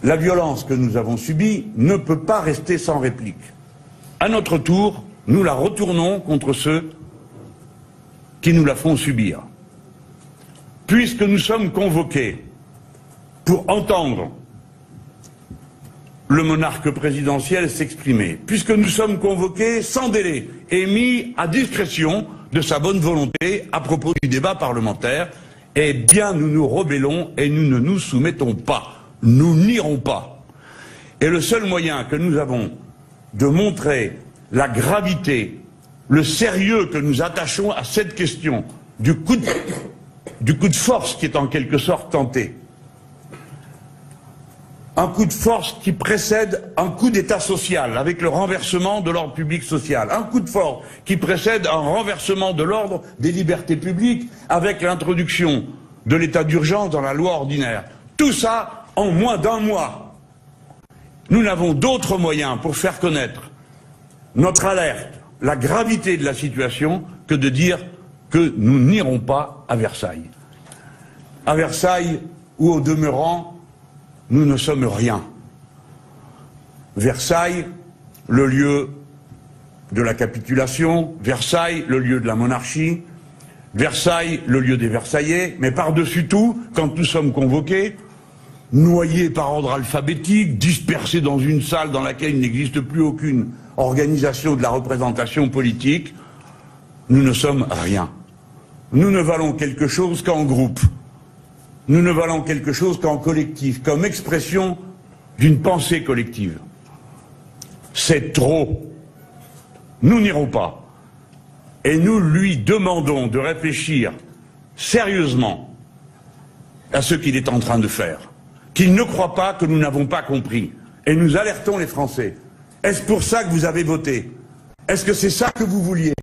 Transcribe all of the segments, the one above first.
La violence que nous avons subie ne peut pas rester sans réplique. À notre tour, nous la retournons contre ceux qui nous la font subir. Puisque nous sommes convoqués pour entendre le monarque présidentiel s'exprimer, puisque nous sommes convoqués sans délai et mis à discrétion de sa bonne volonté à propos du débat parlementaire, eh bien nous nous rebellons et nous ne nous soumettons pas. Nous n'irons pas. Et le seul moyen que nous avons de montrer la gravité, le sérieux que nous attachons à cette question du coup de force qui est en quelque sorte tenté, un coup de force qui précède un coup d'état social avec le renversement de l'ordre public social, un coup de force qui précède un renversement de l'ordre des libertés publiques avec l'introduction de l'état d'urgence dans la loi ordinaire. Tout ça en moins d'un mois. Nous n'avons d'autres moyens pour faire connaître notre alerte, la gravité de la situation, que de dire que nous n'irons pas à Versailles. À Versailles, où au demeurant, nous ne sommes rien. Versailles, le lieu de la capitulation, Versailles, le lieu de la monarchie, Versailles, le lieu des Versaillais, mais par-dessus tout, quand nous sommes convoqués, noyés par ordre alphabétique, dispersés dans une salle dans laquelle il n'existe plus aucune organisation de la représentation politique, nous ne sommes rien. Nous ne valons quelque chose qu'en groupe. Nous ne valons quelque chose qu'en collectif, comme expression d'une pensée collective. C'est trop. Nous n'irons pas. Et nous lui demandons de réfléchir sérieusement à ce qu'il est en train de faire. Qu'il ne croit pas que nous n'avons pas compris. Et nous alertons les Français. Est-ce pour ça que vous avez voté? Est-ce que c'est ça que vous vouliez?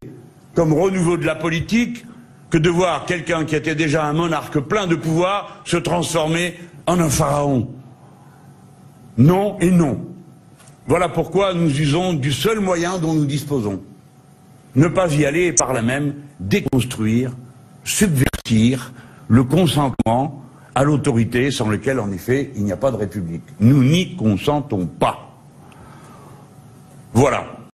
Comme renouveau de la politique, que de voir quelqu'un qui était déjà un monarque plein de pouvoir se transformer en un pharaon? Non et non. Voilà pourquoi nous usons du seul moyen dont nous disposons. Ne pas y aller et par là même déconstruire, subvertir le consentement à l'autorité sans lequel, en effet, il n'y a pas de République. Nous n'y consentons pas. Voilà.